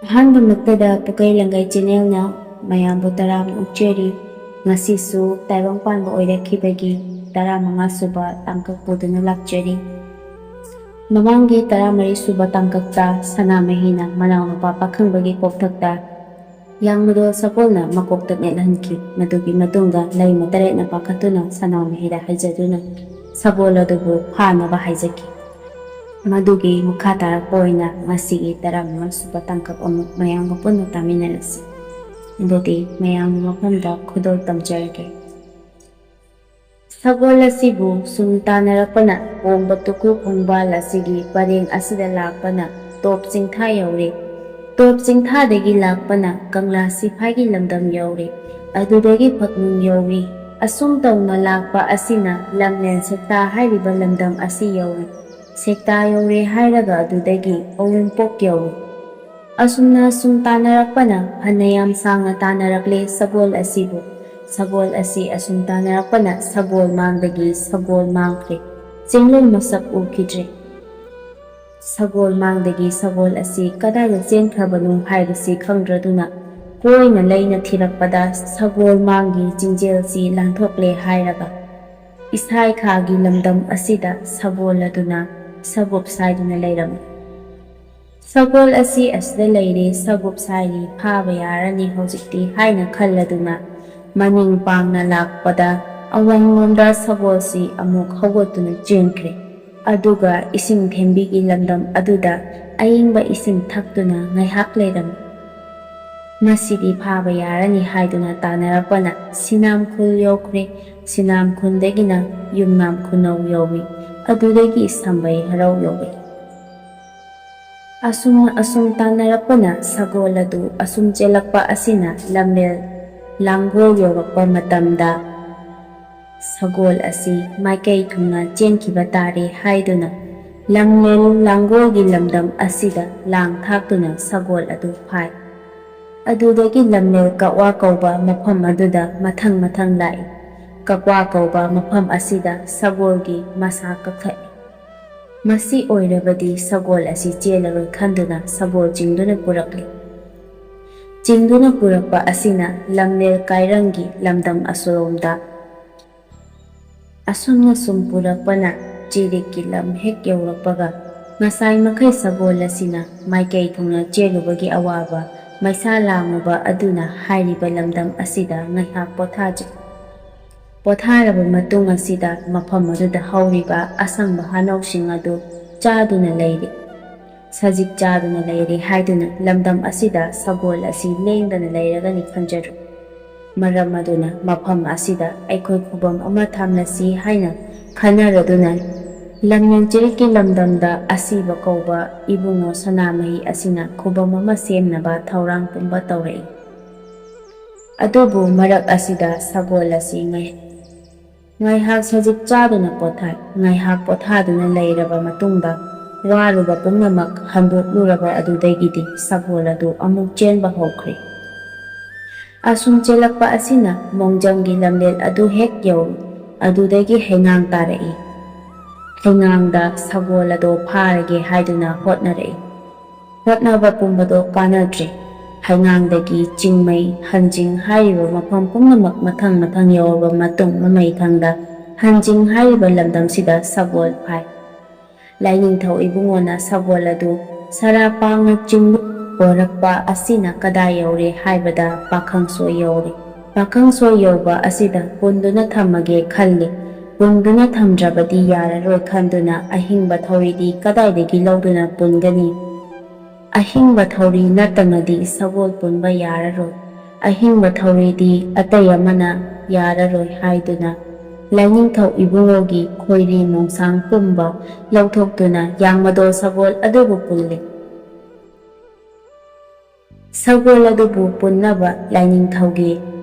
ꯑꯍꯥꯟꯕꯃꯛꯇꯗ ꯄꯨꯀꯩ ꯂꯪꯒꯩ ꯆꯦꯅꯦꯜꯅ ꯃꯌꯥꯝꯕꯨ ꯇꯔꯥꯝꯅ ꯑꯣꯛꯆꯔꯤ꯫ ꯉꯁꯤꯁꯨ ꯇꯥꯏꯕꯪꯄꯥꯟꯕ ꯑꯣꯏꯔꯛꯈꯤꯕꯒꯤ 15ꯁꯨꯕ ꯇꯥꯡꯀꯛ ꯄꯨꯗꯨꯅ ꯂꯥꯛꯆꯔꯤ꯫ ꯃꯃꯥꯡꯒꯤ 14ꯁꯨꯕ ꯇꯥꯡꯀꯛꯇ ꯁꯅꯥꯃꯍꯤꯅ ꯃꯅꯥꯎꯅꯨꯄꯥ ꯄꯥꯈꯪꯕꯒꯤ ꯀꯣꯛꯊꯛꯇ ꯌꯥꯡꯃꯗꯣꯜ ꯁꯒꯣꯜꯅ ꯃꯀꯣꯛꯇ ꯅꯦꯠꯍꯟꯈꯤ꯫ ꯃꯗꯨꯒꯤ ꯃꯇꯨꯡꯗ ꯂꯩꯃ ꯇꯔꯦꯠꯅ ꯄꯥꯈꯠꯇꯨꯅ ꯁꯅꯥꯃꯍꯤꯗ ꯍꯥꯏꯖꯗꯨꯅ ꯁꯒꯣꯜ ꯑꯗꯨꯕꯨ ꯐꯥꯅꯕ ꯍꯥꯏꯖꯈꯤ꯫ ꯃꯗꯨꯒꯤ ꯃꯈꯥ ꯇꯥꯔꯛꯄ ꯑꯣꯏꯅ ꯉꯁꯤꯒꯤ 15ꯁꯨꯕ ꯇꯥꯡꯀꯛ ꯑꯃꯨꯛ ꯃꯌꯥꯝꯒ ꯄꯨꯟꯅ ꯇꯥꯃꯤꯟꯅꯔꯁꯤ꯫ ꯑꯗꯨꯗꯤ ꯃꯌꯥꯝꯒꯤ ꯃꯐꯝꯗ ꯈꯨꯗꯣꯜ ꯇꯝꯖꯔꯒꯦ꯫ ꯁꯒꯣꯜ ꯑꯁꯤꯕꯨ ꯁꯨꯝ ꯇꯥꯟꯅꯔꯛꯄꯅ ꯄꯣꯡꯕ ꯇꯨꯀꯨ ꯈꯣꯡꯕꯥꯜ ꯑꯁꯤꯒꯤ ꯄꯔꯦꯡ ꯑꯁꯤꯗ ꯂꯥꯛꯄꯅ ꯇꯣꯞ ꯆꯤꯡꯊꯥ ꯌꯧꯔꯦ꯫ ꯇꯣꯞ ꯆꯤꯡꯊꯥꯗꯒꯤ ꯂꯥꯛꯄꯅ ꯀꯪꯂꯥ ꯁꯤꯐꯥꯏꯒꯤ ꯂꯝꯗꯝ ꯌꯧꯔꯦ꯫ ꯑꯗꯨꯗꯒꯤ ꯐꯛꯅꯨꯡ ꯌꯧꯔꯤ꯫ ꯑꯁꯨꯝ ꯇꯧꯅ ꯂꯥꯛꯄ ꯑꯁꯤꯅ ꯂꯝꯂꯦꯟ ꯁꯦꯛꯇꯥ ꯍꯥꯏꯔꯤꯕ ꯂꯝꯗꯝ ꯑꯁꯤ ꯌꯧꯔꯤ꯫ ꯁꯦꯛꯇꯥ ꯌꯧꯔꯦ ꯍꯥꯏꯔꯒ ꯑꯗꯨꯗꯒꯤ ꯑꯋꯨꯡꯄꯣꯛ ꯌꯧꯔꯤ꯫ ꯑꯁꯨꯝꯅ ꯁꯨꯝ ꯇꯥꯟꯅꯔꯛꯄꯅ ꯐꯅꯌꯥꯝ ꯁꯥꯡꯅ ꯇꯥꯟꯅꯔꯛꯂꯦ ꯁꯒꯣꯜ ꯑꯁꯤꯕꯨ꯫ ꯁꯒꯣꯜ ꯑꯁꯤ ꯑꯁꯨꯝ ꯇꯥꯟꯅꯔꯛꯄꯅ ꯁꯒꯣꯜ ꯃꯥꯡꯗꯒꯤ ꯁꯒꯣꯜ ꯃꯥꯡꯈ꯭ꯔꯦ꯫ ꯆꯤꯡꯂꯣꯟ ꯃꯁꯛ ꯎꯈꯤꯗ꯭ꯔꯦ꯫ ꯁꯒꯣꯜ ꯃꯥꯡꯗꯒꯤ ꯁꯒꯣꯜ ꯑꯁꯤ ꯀꯗꯥꯏꯗ ꯆꯦꯟꯈ꯭ꯔꯕꯅꯣ ꯍꯥꯏꯕꯁꯤ ꯈꯪꯗ꯭ꯔꯗꯨꯅ ꯀꯣꯏꯅ ꯂꯩꯅ ꯊꯤꯔꯛꯄꯗ ꯁꯒꯣꯜ ꯃꯥꯡꯒꯤ ꯆꯤꯡꯖꯦꯜꯁꯤ ꯂꯥꯟꯊꯣꯛꯂꯦ ꯍꯥꯏꯔꯒ ꯏꯁꯥꯏꯈꯥꯒꯤ ꯂꯝꯗꯝ ꯑꯁꯤꯗ ꯁꯒꯣꯜ ꯑꯗꯨꯅ ꯁꯕꯨꯞ ꯁꯥꯏꯗꯨꯅ ꯂꯩꯔꯝꯃꯤ꯫ ꯁꯒꯣꯜ ꯑꯁꯤ ꯑꯁꯤꯗ ꯂꯩꯔꯦ, ꯁꯕꯨꯞ ꯁꯥꯏꯔꯤ, ꯐꯥꯕ ꯌꯥꯔꯅꯤ ꯍꯧꯖꯤꯛꯇꯤ ꯍꯥꯏꯅ ꯈꯜꯂꯗꯨꯅ ꯃꯅꯤꯡ ꯄꯥꯡꯅ ꯂꯥꯛꯄꯗ ꯑꯋꯥꯡꯂꯣꯝꯗ ꯁꯒꯣꯜꯁꯤ ꯑꯃꯨꯛ ꯍꯧꯒꯠꯇꯨꯅ ꯆꯦꯟꯈ꯭ꯔꯦ꯫ ꯑꯗꯨꯒ ꯏꯁꯤꯡ ꯊꯦꯡꯕꯤꯒꯤ ꯂꯝꯗꯝ ꯑꯗꯨꯗ ꯑꯏꯪꯕ ꯏꯁꯤꯡ ꯊꯛꯇꯨꯅ ꯉꯥꯏꯍꯥꯛ ꯂꯩꯔꯝꯃꯤ꯫ ꯃꯁꯤꯗꯤ ꯐꯥꯕ ꯌꯥꯔꯅꯤ ꯍꯥꯏꯗꯨꯅ ꯇꯥꯟꯅꯔꯛꯄꯅ ꯁꯤꯅꯥꯝꯈꯨꯜ ꯌꯧꯈ꯭ꯔꯦ꯫ ꯁꯤꯅꯥꯝꯈꯨꯜꯗꯒꯤꯅ ꯌꯨꯝꯅꯥꯝ ꯈꯨꯅꯧ ꯌꯧꯏ꯫ ꯑꯗꯨꯗꯒꯤ ꯁꯝꯕꯩ ꯍꯔꯧ ꯌꯧꯏ꯫ ꯑꯁꯨꯝ ꯇꯥꯟꯅꯔꯛꯄꯅ ꯁꯒꯣꯜ ꯑꯗꯨ ꯑꯁꯨꯝ ꯆꯦꯜꯂꯛꯄ ꯑꯁꯤꯅ ꯂꯝꯂꯦꯟ ꯂꯥꯡꯒꯣꯜ ꯌꯧꯔꯛꯄ ꯃꯇꯝꯗ ꯁꯒꯣꯜ ꯑꯁꯤ ꯃꯥꯏꯀꯩ ꯊꯨꯡꯅ ꯆꯦꯟꯈꯤꯕ ꯇꯥꯔꯦ ꯍꯥꯏꯗꯨꯅ ꯂꯝꯂꯦꯟ ꯂꯥꯡꯒꯣꯜꯒꯤ ꯂꯝꯗꯝ ꯑꯁꯤꯗ ꯂꯥꯡ ꯊꯥꯛꯇꯨꯅ ꯁꯒꯣꯜ ꯑꯗꯨ ꯐꯥꯏ꯫ ꯑꯗꯨꯗꯒꯤ ꯂꯝꯂꯦꯟ ꯀꯛꯋꯥ ꯀꯧꯕ ꯃꯐꯝ ꯑꯗꯨꯗ ꯃꯊꯪ ꯃꯊꯪ ꯂꯥꯛꯏ꯫ ꯀꯛꯋꯥ ꯀꯧꯕ ꯃꯐꯝ ꯑꯁꯤꯗ ꯁꯒꯣꯜꯒꯤ ꯃꯁꯥ ꯀꯛꯊꯠꯂꯤ꯫ ꯃꯁꯤ ꯑꯣꯏꯔꯕꯗꯤ ꯁꯒꯣꯜ ꯑꯁꯤ ꯆꯦꯜꯂꯔꯣꯏ ꯈꯟꯗꯨꯅ ꯁꯒꯣꯜ ꯆꯤꯡꯗꯨꯅ ꯄꯨꯔꯛꯂꯤ꯫ ꯆꯤꯡꯗꯨꯅ ꯄꯨꯔꯛꯄ ꯑꯁꯤꯅ ꯂꯝꯂꯦꯟ ꯀꯥꯏꯔꯪꯒꯤ ꯂꯝꯗꯝ ꯑꯁꯣꯝꯗ ꯑꯁꯨꯝꯅ ꯁꯨꯝ ꯄꯨꯔꯛꯄꯅ ꯆꯤꯔꯤꯛꯀꯤ ꯂꯝ ꯍꯦꯛ ꯌꯧꯔꯛꯄꯒ ꯉꯁꯥꯏ ꯃꯈꯩ ꯁꯒꯣꯜ ꯑꯁꯤꯅ ꯃꯥꯏꯀꯩ ꯊꯨꯡꯅ ꯆꯦꯜꯂꯨꯕꯒꯤ ꯑꯋꯥꯕ ꯃꯩꯁꯥ ꯂꯥꯡꯉꯨꯕ ꯑꯗꯨꯅ ꯍꯥꯏꯔꯤꯕ ꯂꯝꯗꯝ ꯑꯁꯤꯗ ꯉꯥꯏꯍꯥꯛ ꯄꯣꯊꯥꯖꯩ꯫ ꯄꯣꯊꯥꯔꯕ ꯃꯇꯨꯡ ꯑꯁꯤꯗ ꯃꯐꯝ ꯑꯗꯨꯗ ꯍꯧꯔꯤꯕ ꯑꯁꯪꯕ ꯍꯅꯧꯁꯤꯡ ꯑꯗꯨ ꯆꯥꯗꯨꯅ ꯂꯩꯔꯤ꯫ ꯁꯖꯤꯛ ꯆꯥꯗꯨꯅ ꯂꯩꯔꯦ ꯍꯥꯏꯗꯨꯅ ꯂꯝꯗꯝ ꯑꯁꯤꯗ ꯁꯒꯣꯜ ꯑꯁꯤ ꯂꯦꯡꯗꯅ ꯂꯩꯔꯒꯅꯤ ꯈꯟꯖꯔꯣ꯫ ꯃꯔꯝ ꯑꯗꯨꯅ ꯃꯐꯝ ꯑꯁꯤꯗ ꯑꯩꯈꯣꯏ ꯈꯨꯕꯝ ꯑꯃ ꯊꯝꯂꯁꯤ ꯍꯥꯏꯅ ꯈꯟꯅꯔꯗꯨꯅ ꯂꯝꯂꯦꯟ ꯆꯤꯔꯤꯛꯀꯤ ꯂꯝꯗꯝꯗ ꯑꯁꯤꯕ ꯀꯧꯕ ꯏꯕꯨꯡꯉꯣ ꯁꯅꯥꯃꯍꯤ ꯑꯁꯤꯅ ꯈꯨꯕꯝ ꯑꯃ ꯁꯦꯝꯅꯕ ꯊꯧꯔꯥꯡ ꯄꯨꯝꯕ ꯇꯧꯔꯛꯏ꯫ ꯑꯗꯨꯕꯨ ꯃꯔꯛ ꯑꯁꯤꯗ ꯁꯒꯣꯜ ꯑꯁꯤ ꯉꯥꯏꯍꯥꯛ ꯁꯖꯤꯛ ꯆꯥꯗꯨꯅ ꯄꯣꯊꯥꯏ꯫ ꯉꯥꯏꯍꯥꯛ ꯄꯣꯊꯥꯗꯨꯅ ꯂꯩꯔꯕ ꯃꯇꯨꯡꯗ ꯋꯥꯔꯨꯕ ꯄꯨꯝꯅꯃꯛ ꯍꯟꯗꯣꯛꯂꯨꯔꯕ ꯑꯗꯨꯗꯒꯤꯗꯤ ꯁꯒꯣꯜ ꯑꯗꯨ ꯑꯃꯨꯛ ꯆꯦꯟꯕ ꯍꯧꯈ꯭ꯔꯦ꯫ ꯑꯁꯨꯝ ꯆꯦꯜꯂꯛꯄ ꯑꯁꯤꯅ ꯃꯣꯡꯖꯪꯒꯤ ꯂꯝꯂꯦꯟ ꯑꯗꯨ ꯍꯦꯛ ꯌꯧꯏ꯫ ꯑꯗꯨꯗꯒꯤ ꯍꯩꯉꯥꯡ ꯇꯥꯔꯛꯏ꯫ ꯍꯩꯉꯥꯡꯗ ꯁꯒꯣꯜ ꯑꯗꯣ ꯐꯥꯔꯒꯦ ꯍꯥꯏꯗꯨꯅ ꯍꯣꯠꯅꯔꯛꯏ꯫ ꯍꯣꯠꯅꯕ ꯄꯨꯝꯕꯗꯣ ꯀꯥꯟꯅꯗ꯭ꯔꯦ꯫ ꯍꯩꯉꯥꯡꯗꯒꯤ ꯆꯤꯡꯃꯩ, ꯍꯟꯖꯤꯡ ꯍꯥꯏꯔꯤꯕ ꯃꯐꯝ ꯄꯨꯝꯅꯃꯛ ꯃꯊꯪ ꯃꯊꯪ ꯌꯧꯔꯕ ꯃꯇꯨꯡ ꯃꯃꯩꯊꯪꯗ ꯍꯟꯖꯤꯡ ꯍꯥꯏꯔꯤꯕ ꯂꯝꯗꯝꯁꯤꯗ ꯁꯒꯣꯜ ꯐꯥꯏ꯫ ꯂꯥꯏꯅꯤꯡꯊꯧ ꯏꯕꯨꯡꯉꯣꯅ ꯁꯒꯣꯜ ꯑꯗꯨ ꯁꯔꯥꯄꯥꯡꯅ ꯆꯤꯡꯂꯣꯟ ꯄꯣꯔꯛꯄ ꯑꯁꯤꯅ ꯀꯗꯥꯏ ꯌꯧꯔꯦ ꯍꯥꯏꯕꯗ ꯄꯥꯈꯪꯁꯣꯏ ꯌꯧꯔꯦ꯫ ꯄꯥꯈꯪꯁꯣꯏ ꯌꯧꯕ ꯑꯁꯤꯗ ꯄꯨꯟꯗꯨꯅ ꯊꯝꯃꯒꯦ ꯈꯜꯂꯤ꯫ ꯄꯨꯟꯗꯨꯅ ꯊꯝꯗ꯭ꯔꯕꯗꯤ ꯌꯥꯔꯔꯣꯏ ꯈꯟꯗꯨꯅ ꯑꯍꯤꯡꯕ ꯊꯧꯔꯤꯗꯤ ꯀꯗꯥꯏꯗꯒꯤ ꯂꯧꯗꯨꯅ ꯄꯨꯟꯒꯅꯤ? ꯑꯍꯤꯡꯕ ꯊꯧꯔꯤ ꯅꯠꯇꯅꯗꯤ ꯁꯒꯣꯜ ꯄꯨꯟꯕ ꯌꯥꯔꯔꯣꯏ꯫ ꯑꯍꯤꯡꯕ ꯊꯧꯔꯤꯗꯤ ꯑꯇꯩ ꯑꯃꯅ ꯌꯥꯔꯔꯣꯏ ꯍꯥꯏꯗꯨꯅ ꯂꯥꯏꯅꯤꯡꯊꯧ ꯏꯕꯨꯡꯉꯣꯒꯤ ꯈꯣꯏꯔꯤ ꯃꯣꯡꯁꯥꯡ ꯄꯨꯝꯕ ꯂꯧꯊꯣꯛꯇꯨꯅ ꯌꯥꯡꯃꯗꯣꯜ ꯁꯒꯣꯜ ꯑꯗꯨꯕꯨ ꯄꯨꯜꯂꯤ꯫ ꯁꯒꯣꯜ ꯑꯗꯨꯕꯨ ꯄꯨꯟꯅꯕ ꯂꯥꯏꯅꯤꯡꯊꯧꯒꯤ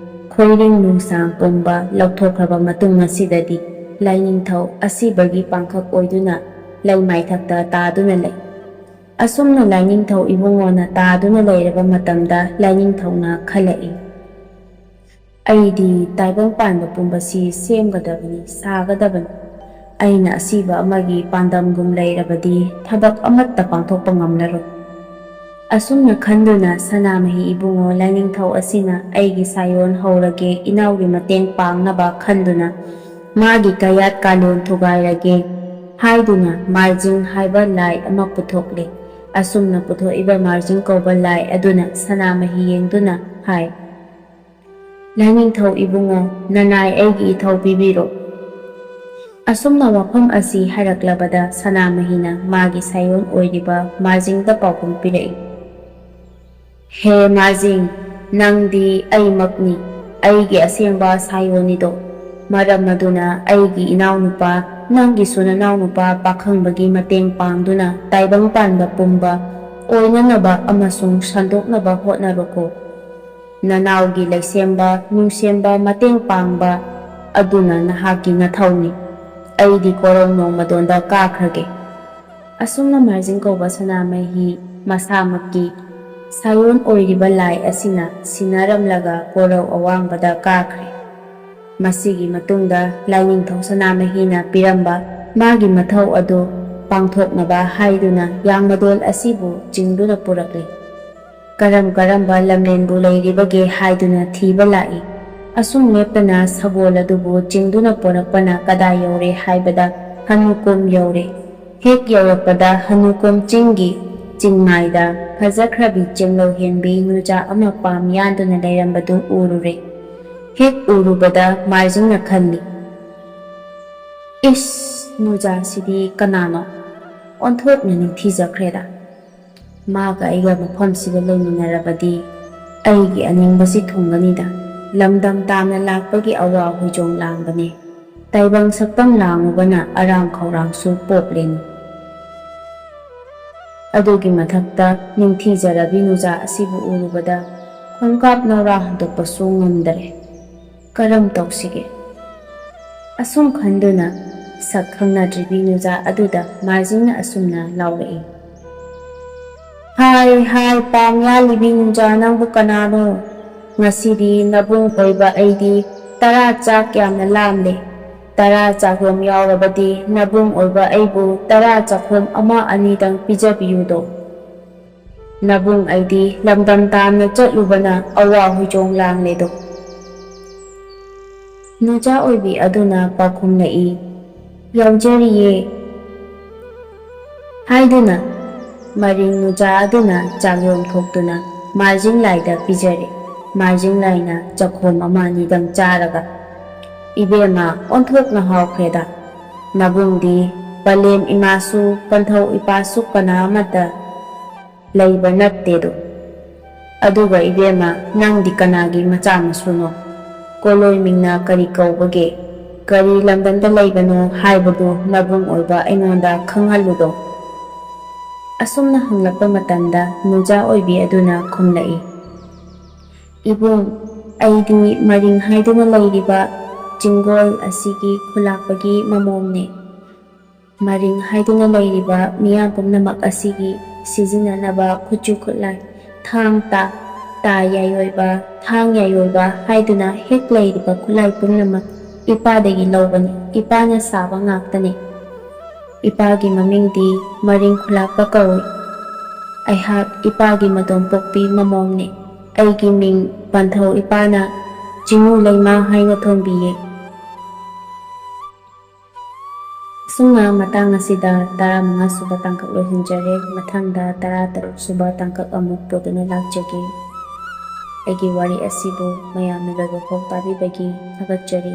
ꯈꯣꯏꯔꯤꯡ ꯅꯨꯡꯁꯥꯡ ꯄꯨꯝꯕ ꯂꯧꯊꯣꯛꯈ꯭ꯔꯕ ꯃꯇꯨꯡ ꯑꯁꯤꯗꯗꯤ ꯂꯥꯏꯅꯤꯡꯊꯧ ꯑꯁꯤꯕꯒꯤ ꯄꯥꯡꯈꯛ ꯑꯣꯏꯗꯨꯅ ꯂꯩꯃꯥꯏꯊꯛꯇ ꯇꯥꯗꯨꯅ ꯂꯩ꯫ ꯑꯁꯨꯝꯅ ꯂꯥꯏꯅꯤꯡꯊꯧ ꯏꯕꯨꯡꯉꯣꯅ ꯇꯥꯗꯨꯅ ꯂꯩꯔꯕ ꯃꯇꯝꯗ ꯂꯥꯏꯅꯤꯡꯊꯧꯅ ꯈꯜꯂꯛꯏ, ꯑꯩꯗꯤ ꯇꯥꯏꯕꯪꯄꯥꯟꯕ ꯄꯨꯝꯕꯁꯤ ꯁꯦꯝꯒꯗꯕꯅꯤ, ꯁꯥꯒꯗꯕꯅꯤ꯫ ꯑꯩꯅ ꯑꯁꯤꯕ ꯑꯃꯒꯤ ꯄꯥꯟꯗꯝꯒꯨꯝ ꯂꯩꯔꯕꯗꯤ ꯊꯕꯛ ꯑꯃꯠꯇ ꯄꯥꯡꯊꯣꯛꯄ ꯉꯝꯂꯔꯣꯏ꯫ ꯑꯁꯨꯝꯅ ꯈꯟꯗꯨꯅ ꯁꯅꯥꯃꯍꯤ ꯏꯕꯨꯡꯉꯣ ꯂꯥꯏꯅꯤꯡꯊꯧ ꯑꯁꯤꯅ ꯑꯩꯒꯤ ꯁꯥꯏꯑꯣꯟ ꯍꯧꯔꯒꯦ ꯏꯅꯥꯎꯒꯤ ꯃꯇꯦꯡ ꯄꯥꯡꯅꯕ ꯈꯟꯗꯨꯅ ꯃꯥꯒꯤ ꯀꯌꯥꯠ ꯀꯥꯂꯣꯟ ꯊꯨꯒꯥꯏꯔꯒꯦ ꯍꯥꯏꯗꯨꯅ ꯃꯥꯔꯖꯤꯡ ꯍꯥꯏꯕ ꯂꯥꯏ ꯑꯃ ꯄꯨꯊꯣꯛꯂꯦ꯫ ꯑꯁꯨꯝꯅ ꯄꯨꯊꯣꯛꯏꯕ ꯃꯥꯔꯖꯤꯡ ꯀꯧꯕ ꯂꯥꯏ ꯑꯗꯨꯅ ꯁꯅꯥꯃꯍꯤ ꯌꯦꯡꯗꯨꯅ ꯍꯥꯏ, ꯂꯥꯏꯅꯤꯡꯊꯧ ꯏꯕꯨꯡꯉꯣ, ꯅꯅꯥꯏ ꯑꯩꯒꯤ ꯏꯊꯧ ꯄꯤꯕꯤꯔꯣ꯫ ꯑꯁꯨꯝꯅ ꯋꯥꯐꯝ ꯑꯁꯤ ꯍꯥꯏꯔꯛꯂꯕꯗ ꯁꯅꯥꯃꯍꯤꯅ ꯃꯥꯒꯤ ꯁꯥꯏꯑꯣꯟ ꯑꯣꯏꯔꯤꯕ ꯃꯥꯔꯖꯤꯡꯗ ꯄꯥꯎꯈꯨꯝ ꯄꯤꯔꯛꯏ꯫ ꯍꯦ ꯃꯥꯔꯖꯤꯡ, ꯅꯪꯗꯤ ꯑꯩꯃꯛꯅꯤ, ꯑꯩꯒꯤ ꯑꯁꯦꯡꯕ ꯁꯥꯏꯑꯣꯟꯅꯤꯗꯣ꯫ ꯃꯔꯝ ꯑꯗꯨꯅ ꯑꯩꯒꯤ ꯏꯅꯥꯎꯅꯨꯄꯥ, ꯅꯪꯒꯤꯁꯨ ꯅꯅꯥꯎꯅꯨꯄꯥ ꯄꯥꯈꯪꯕꯒꯤ ꯃꯇꯦꯡ ꯄꯥꯡꯗꯨꯅ ꯇꯥꯏꯕꯪ ꯄꯥꯟꯕ ꯄꯨꯝꯕ ꯑꯣꯏꯅꯅꯕ ꯑꯃꯁꯨꯡ ꯁꯟꯗꯣꯛꯅꯕ ꯍꯣꯠꯅꯔꯣꯀꯣ꯫ ꯅꯅꯥꯎꯒꯤ ꯂꯩꯁꯦꯝꯕ ꯅꯨꯡꯁꯦꯝꯕ ꯃꯇꯦꯡ ꯄꯥꯡꯕ ꯑꯗꯨꯅ ꯅꯍꯥꯛꯀꯤ ꯅꯊꯧꯅꯤ꯫ ꯑꯩꯗꯤ ꯀꯣꯔꯧ ꯅꯣꯡꯃꯗꯣꯟꯗ ꯀꯥꯈ꯭ꯔꯒꯦ꯫ ꯑꯁꯨꯝꯅ ꯃꯥꯔꯖꯤꯡ ꯀꯧꯕ ꯁꯅꯥꯃꯍꯤ ꯃꯁꯥꯃꯛꯀꯤ ꯁꯥꯏꯑꯣꯟ ꯑꯣꯏꯔꯤꯕ ꯂꯥꯏ ꯑꯁꯤꯅ ꯁꯤꯟꯅꯔꯝꯂꯒ ꯀꯣꯔꯧ ꯑꯋꯥꯡꯕꯗ ꯀꯥꯈ꯭ꯔꯦ꯫ ꯃꯁꯤꯒꯤ ꯃꯇꯨꯡꯗ ꯂꯥꯏꯅꯤꯡꯊꯧ ꯁꯅꯥꯃꯍꯤꯅ ꯄꯤꯔꯝꯕ ꯃꯥꯒꯤ ꯃꯊꯧ ꯑꯗꯨ ꯄꯥꯡꯊꯣꯛꯅꯕ ꯍꯥꯏꯗꯨꯅ ꯌꯥꯡꯃꯗꯣꯜ ꯑꯁꯤꯕꯨ ꯆꯤꯡꯗꯨꯅ ꯄꯨꯔꯛꯂꯤ꯫ ꯀꯔꯝ ꯀꯔꯝꯕ ꯂꯝꯂꯦꯟꯕꯨ ꯂꯩꯔꯤꯕꯒꯦ ꯍꯥꯏꯗꯨꯅ ꯊꯤꯕ ꯂꯥꯛꯏ꯫ ꯑꯁꯨꯝ ꯂꯦꯞꯇꯅ ꯁꯒꯣꯜ ꯑꯗꯨꯕꯨ ꯆꯤꯡꯗꯨꯅ ꯄꯨꯔꯛꯄꯅ ꯀꯗꯥꯏ ꯌꯧꯔꯦ ꯍꯥꯏꯕꯗ ꯍꯅꯨꯀꯨꯝ ꯌꯧꯔꯦ꯫ ꯍꯦꯛ ꯌꯧꯔꯛꯄꯗ ꯍꯅꯨꯀꯨꯝ ꯆꯤꯡꯒꯤ ꯆꯤꯡꯃꯥꯏꯗ ꯐꯖꯈ꯭ꯔꯕꯤ ꯆꯦꯡꯂꯧꯍꯦꯟꯕꯤ ꯅꯨꯖꯥ ꯑꯃ ꯄꯥꯝ ꯌꯥꯟꯗꯨꯅ ꯂꯩꯔꯝꯕꯗꯨ ꯎꯔꯨꯔꯦ꯫ ꯍꯦꯛ ꯎꯔꯨꯕꯗ ꯃꯥꯔꯖꯤꯡꯅ ꯈꯜꯂꯤ, ꯏꯁ, ꯅꯨꯖꯥꯁꯤꯗꯤ ꯀꯅꯥꯅꯣ? ꯑꯣꯟꯊꯣꯛꯅ ꯅꯤꯡꯊꯤꯖꯈ꯭ꯔꯦꯗ꯫ ꯃꯥꯒ ꯑꯩꯒ ꯃꯐꯝꯁꯤꯗ ꯂꯩꯃꯤꯟꯅꯔꯕꯗꯤ ꯑꯩꯒꯤ ꯑꯅꯤꯡꯕꯁꯤ ꯊꯨꯡꯒꯅꯤꯗ꯫ ꯂꯝꯗꯝ ꯇꯥꯝꯅ ꯂꯥꯛꯄꯒꯤ ꯑꯋꯥ ꯍꯨꯏꯖꯣꯡ ꯂꯥꯡꯕꯅꯦ꯫ ꯇꯥꯏꯕꯪ ꯁꯛꯇꯝ ꯂꯥꯡꯉꯨꯕꯅ ꯑꯔꯥꯝ ꯈꯧꯔꯥꯡꯁꯨ ꯄꯣꯛꯂꯦꯅꯤ꯫ ꯑꯗꯨꯒꯤ ꯃꯊꯛꯇ ꯅꯤꯡꯊꯤꯖꯔꯕꯤ ꯅꯨꯖꯥ ꯑꯁꯤꯕꯨ ꯎꯔꯨꯕꯗ ꯈꯣꯡꯀꯥꯞ ꯅꯧꯔꯥ ꯍꯟꯗꯣꯛꯄꯁꯨ ꯉꯝꯗꯔꯦ꯫ ꯀꯔꯝ ꯇꯧꯁꯤꯒꯦ? ꯑꯁꯨꯝ ꯈꯟꯗꯨꯅ ꯁꯛ ꯈꯪꯅꯗ꯭ꯔꯤꯕꯤ ꯅꯨꯖꯥ ꯑꯗꯨꯗ ꯃꯥꯔꯖꯤꯡꯅ ꯑꯁꯨꯝꯅ ꯂꯥꯎꯔꯛꯏ, ꯍꯥꯏ ꯍꯥꯏ ꯄꯥꯝ ꯌꯥꯜꯂꯤꯕꯤ ꯅꯨꯖꯥ, ꯅꯪꯕꯨ ꯀꯅꯥꯅꯣ? ꯉꯁꯤꯗꯤ ꯅꯕꯨꯡ ꯑꯣꯏꯕ ꯑꯩꯗꯤ ꯇꯔꯥ ꯆꯥꯛ ꯌꯥꯝꯅ ꯂꯥꯝꯂꯦ꯫ ꯇꯔꯥ ꯆꯥꯛꯔꯣꯝ ꯌꯥꯎꯔꯕꯗꯤ ꯅꯕꯨꯡ ꯑꯣꯏꯕ ꯑꯩꯕꯨ ꯇꯔꯥ ꯆꯥꯛꯈꯣꯝ ꯑꯃ ꯑꯅꯤꯗꯪ ꯄꯤꯖꯕꯤꯌꯨꯗꯣ꯫ ꯅꯕꯨꯡ ꯑꯩꯗꯤ ꯂꯝꯗꯝ ꯇꯥꯝꯅ ꯆꯠꯂꯨꯕꯅ ꯑꯋꯥ ꯍꯨꯏꯖꯣꯡ ꯂꯥꯡꯂꯦꯗꯣ꯫ ꯅꯨꯖꯥ ꯑꯣꯏꯕꯤ ꯑꯗꯨꯅ ꯄꯥꯎꯈꯨꯝꯂꯛꯏ, ꯌꯥꯎꯖꯔꯤꯌꯦ ꯍꯥꯏꯗꯨꯅ ꯃꯔꯤꯡ ꯅꯨꯖꯥ ꯑꯗꯨꯅ ꯆꯥꯛꯌꯣꯝ ꯊꯣꯛꯇꯨꯅ ꯃꯥꯔꯖꯤꯡ ꯂꯥꯏꯗ ꯄꯤꯖꯔꯦ꯫ ꯃꯥꯔꯖꯤꯡ ꯂꯥꯏꯅ ꯆꯈꯣꯝ ꯑꯃ ꯑꯅꯤꯗꯪ ꯆꯥꯔꯒ, ꯏꯕꯦꯝꯃ, ꯑꯣꯟꯊꯣꯛꯅ ꯍꯥꯎꯈ꯭ꯔꯦꯗ꯫ ꯅꯕꯨꯡꯗꯤ ꯄꯂꯦꯝ ꯏꯃꯥꯁꯨ ꯄꯟꯊꯧ ꯏꯄꯥꯁꯨ ꯀꯅꯥ ꯑꯃꯠꯇ ꯂꯩꯕ ꯅꯠꯇꯦꯗꯣ꯫ ꯑꯗꯨꯒ ꯏꯕꯦꯝꯃ, ꯅꯪꯗꯤ ꯀꯅꯥꯒꯤ ꯃꯆꯥ ꯃꯁꯨꯅꯣ? ꯀꯣꯂꯣꯏ ꯃꯤꯡꯅ ꯀꯔꯤ ꯀꯧꯕꯒꯦ? ꯀꯔꯤ ꯂꯝꯗꯝꯗ ꯂꯩꯕꯅꯣ ꯍꯥꯏꯕꯗꯨ ꯅꯕꯨꯡ ꯑꯣꯏꯕ ꯑꯩꯉꯣꯟꯗ ꯈꯪꯍꯜꯂꯨꯗꯣ꯫ ꯑꯁꯨꯝꯅ ꯍꯪꯂꯛꯄ ꯃꯇꯝꯗ ꯅꯨꯖꯥ ꯑꯣꯏꯕꯤ ꯑꯗꯨꯅ ꯈꯨꯝꯂꯛꯏ, ꯏꯕꯨꯡ, ꯑꯩꯗꯤ ꯃꯔꯤꯡ ꯍꯥꯏꯗꯨꯅ ꯂꯩꯔꯤꯕ ꯆꯤꯡꯒꯣꯜ ꯑꯁꯤꯒꯤ ꯈꯨꯜꯂꯥꯛꯄꯒꯤ ꯃꯃꯣꯝꯅꯦ꯫ ꯃꯔꯤꯡ ꯍꯥꯏꯗꯨꯅ ꯂꯩꯔꯤꯕ ꯃꯤꯌꯥꯝ ꯄꯨꯝꯅꯃꯛ ꯑꯁꯤꯒꯤ ꯁꯤꯖꯤꯟꯅꯅꯕ ꯈꯨꯠꯁꯨ ꯈꯨꯠꯂꯥꯏ ꯊꯥꯡ ꯇꯥ, ꯇꯥ ꯌꯥꯏꯑꯣꯏꯕ, ꯊꯥꯡ ꯌꯥꯏꯑꯣꯏꯕ ꯍꯥꯏꯗꯨꯅ ꯍꯦꯛ ꯂꯩꯔꯤꯕ ꯈꯨꯠꯂꯥꯏ ꯄꯨꯝꯅꯃꯛ ꯏꯄꯥꯗꯒꯤ ꯂꯧꯕꯅꯤ, ꯏꯄꯥꯅ ꯁꯥꯕ ꯉꯥꯛꯇꯅꯤ꯫ ꯏꯄꯥꯒꯤ ꯃꯃꯤꯡꯗꯤ ꯃꯔꯤꯡ ꯈꯨꯜꯂꯥꯛꯄ ꯀꯧꯏ꯫ ꯑꯩꯍꯥꯛ ꯏꯄꯥꯒꯤ ꯃꯇꯣꯝꯄꯣꯛꯄꯤ ꯃꯃꯣꯝꯅꯤ꯫ ꯑꯩꯒꯤ ꯃꯤꯡ ꯄꯟꯊꯧ ꯏꯄꯥꯅ ꯆꯤꯉꯨ ꯂꯩꯃ ꯍꯥꯏꯅ ꯊꯣꯟꯕꯤꯌꯦ꯫ ꯑꯁꯨꯝꯅ ꯃꯇꯥꯡ ꯑꯁꯤꯗ 15 ꯁꯨꯕ ꯇꯥꯡꯀꯛ ꯂꯣꯏꯁꯤꯟꯖꯔꯦ꯫ ꯃꯊꯪꯗ 16 ꯁꯨꯕ ꯇꯥꯡꯀꯛ ꯑꯃꯨꯛ ꯄꯨꯗꯨꯅ ꯂꯥꯛꯆꯒꯦ꯫ ꯑꯩꯒꯤ ꯋꯥꯔꯤ ꯑꯁꯤꯕꯨ ꯃꯌꯥꯝꯅ ꯂꯣꯏꯕ ꯐꯥꯎ ꯇꯥꯕꯤꯕꯒꯤ ꯊꯥꯒꯠꯆꯔꯤ꯫